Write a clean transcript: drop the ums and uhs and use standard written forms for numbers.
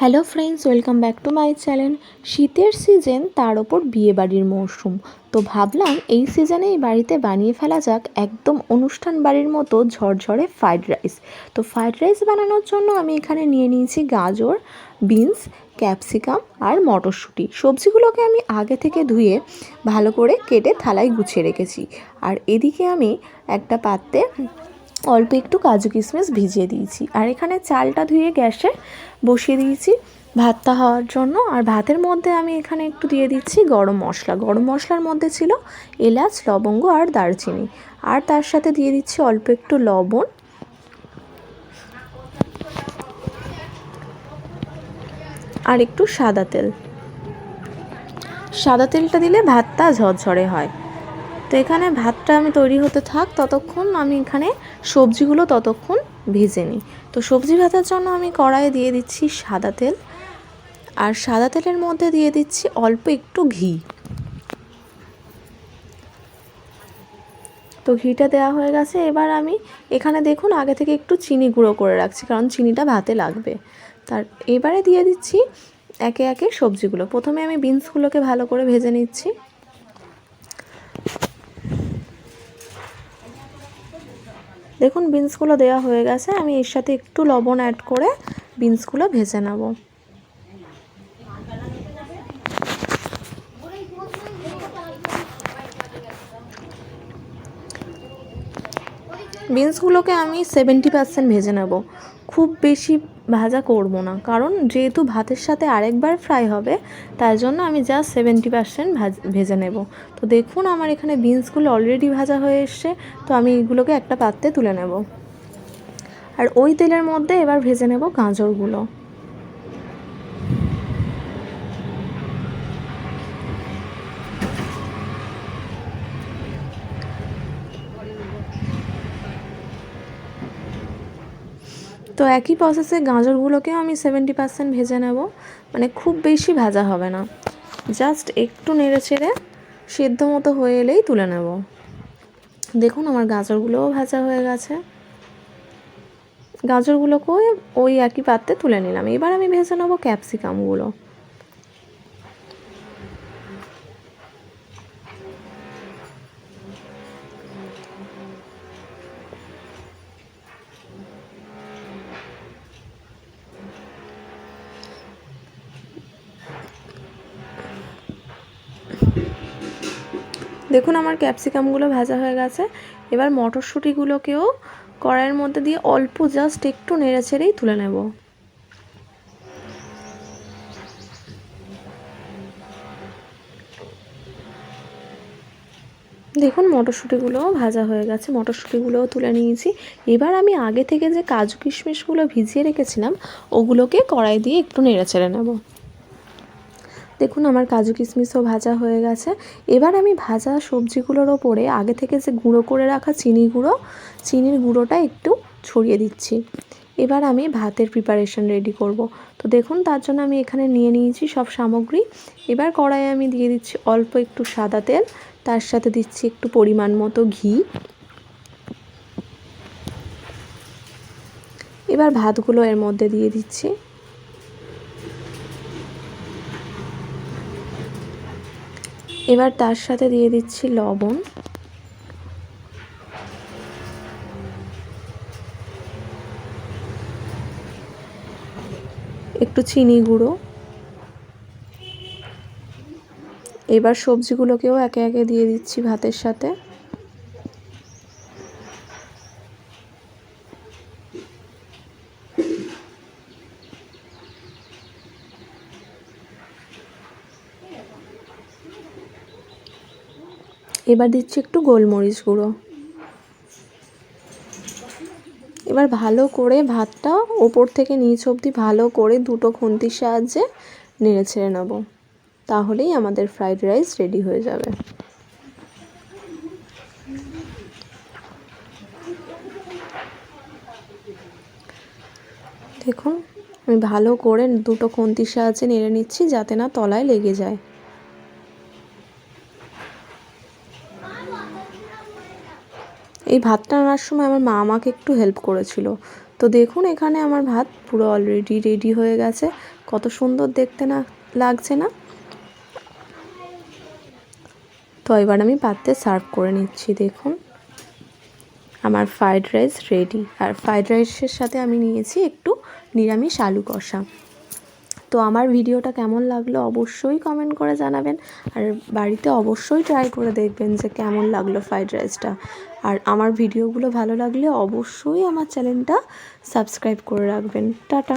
Hello friends, welcome back to my channel. শীতের season, তার ওপর বিয়েবাড়ির মরশুম। তো ভাবলাম এই সিজনে এই বাড়িতে বানিয়ে ফেলা যাক একদম অনুষ্ঠান বাড়ির মতো ঝরঝরে ফ্রাইড রাইস। তো ফ্রাইড রাইস বানানোর জন্য আমি এখানে নিয়ে নিয়েছি গাজর, বিনস, ক্যাপসিকাম আর মটরশুঁটি। সবজিগুলোকে আমি আগে থেকে ধুয়ে ভালো করে কেটে থালায় গুছিয়ে রেখেছি। আর এদিকে আমি একটা পাত্রে অল্প একটু কাজু কিশমিশ ভিজিয়ে দিয়েছি। আর এখানে চালটা ধুয়ে গ্যাসে বসিয়ে দিয়েছি ভাতটা হওয়ার জন্য। আর ভাতের মধ্যে আমি এখানে একটু দিয়ে দিচ্ছি গরম মশলা। গরম মশলার মধ্যে ছিল এলাচ, লবঙ্গ আর দারচিনি। আর তার সাথে দিয়ে দিচ্ছি অল্প একটু লবণ আর একটু সাদা তেল। সাদা তেলটা দিলে ভাতটা ঝরঝরে হয়। তো এখানে ভাতটা আমি তৈরি হতে থাক, ততক্ষণ আমি এখানে সবজিগুলো ততক্ষণ ভেজে নিই। তো সবজি ভাজার জন্য আমি কড়াইয়ে দিয়ে দিচ্ছি সাদা তেল। আর সাদা তেলের মধ্যে দিয়ে দিচ্ছি অল্প একটু ঘি। তো ঘিটা দেওয়া হয়ে গেছে। এবার আমি এখানে দেখুন আগে থেকে একটু চিনি গুঁড়ো করে রাখছি, কারণ চিনিটা ভাতে লাগবে। এবারে দিয়ে দিচ্ছি একে একে সবজিগুলো। প্রথমে আমি বিনসগুলোকে ভালো করে ভেজে নিচ্ছি। দেখুন বিনসগুলো দেওয়া হয়ে গেছে। আমি এর সাথে একটু লবণ অ্যাড করে বিনসগুলো ভেজে নেব। বিনসগুলোকে আমি 70% ভেজে নেব, খুব বেশি ভাজা করব না, কারণ যেহেতু ভাতের সাথে আরেকবার ফ্রাই হবে, তার জন্য আমি জাস্ট 70% ভেজে নেব। তো দেখুন আমার এখানে বিনসগুলো অলরেডি ভাজা হয়ে এসছে। তো আমি এগুলোকে একটা পাত্রে তুলে নেব। আর ওই তেলের মধ্যে এবার ভেজে নেব গাজরগুলো। তো একই প্রসেসে গাজরগুলোকেও আমি 70% ভেজে নেব, মানে খুব বেশি ভাজা হবে না, জাস্ট একটু নেড়ে চেড়ে সেদ্ধ মতো হয়ে এলেই তুলে নেব। দেখুন আমার গাজরগুলোও ভাজা হয়ে গেছে। গাজরগুলোকেও ওই একই পাত্রে তুলে নিলাম। এবার আমি ভেজে নেব ক্যাপসিকামগুলো। দেখুন আমার ক্যাপসিকামগুলো ভাজা হয়ে গেছে। এবার মটরশুঁটিগুলোকেও কড়াইয়ের মধ্যে দিয়ে অল্প জাস্ট একটু নেড়ে ছেড়েই তুলে নেব। দেখুন মটরশুঁটিগুলোও ভাজা হয়ে গেছে, মটরশুঁটিগুলোও তুলে নিয়েছি। এবার আমি আগে থেকে যে কাজু কিশমিশগুলো ভিজিয়ে রেখেছিলাম, ওগুলোকে কড়াই দিয়ে একটু নেড়ে ছেড়ে নেব। দেখুন আমার কাজু কিশমিশও ভাজা হয়ে গেছে। এবার আমি ভাজা সবজিগুলোর ওপরে আগে থেকে যে গুঁড়ো করে রাখা চিনির গুঁড়োটা একটু ছড়িয়ে দিচ্ছি। এবার আমি ভাতের প্রিপারেশন রেডি করব। তো দেখুন তার জন্য আমি এখানে নিয়ে নিয়েছি সব সামগ্রী। এবার কড়াইয়ে আমি দিয়ে দিচ্ছি অল্প একটু সাদা তেল, তার সাথে দিচ্ছি একটু পরিমাণ মতো ঘি। এবার ভাতগুলো এর মধ্যে দিয়ে দিচ্ছি। এবার তার সাথে দিয়ে দিচ্ছি লবণ, একটু চিনি গুঁড়ো। এবার সবজিগুলোকেও একে একে দিয়ে দিচ্ছি ভাতের সাথে। এবার দিচ্ছি একটু গোলমরিচ গুঁড়ো। এবার ভালো করে ভাতটা ওপর থেকে নিচ অবধি ভালো করে দুটো খুন্তির সাহায্যে নেড়ে ছেড়ে নেব, তাহলেই আমাদের ফ্রাইড রাইস রেডি হয়ে যাবে। দেখুন আমি ভালো করে দুটো খুন্তির সাহায্যে নেড়ে নিচ্ছি, যাতে না তলায় লেগে যায়। এই ভাতটা রান্নার সময় আমার মা আমাকে একটু হেল্প করেছিল। তো দেখুন এখানে আমার ভাত পুরো অলরেডি রেডি হয়ে গেছে। কত সুন্দর দেখতে না লাগছে না? তো এবার আমি পাত্রে সার্ভ করে নিচ্ছি। দেখুন আমার ফ্রাইড রাইস রেডি। আর ফ্রাইড রাইসের সাথে আমি নিয়েছি একটু নিরামিষ আলু কষা। তো আমার ভিডিওটা কেমন লাগলো অবশ্যই কমেন্ট করে জানাবেন। আর বাড়িতে অবশ্যই ট্রাই করে দেখবেন যে কেমন লাগলো ফ্রাইড রাইসটা। আর আমার ভিডিওগুলো ভালো লাগলে অবশ্যই আমার চ্যানেলটা সাবস্ক্রাইব করে রাখবেন। টাটা।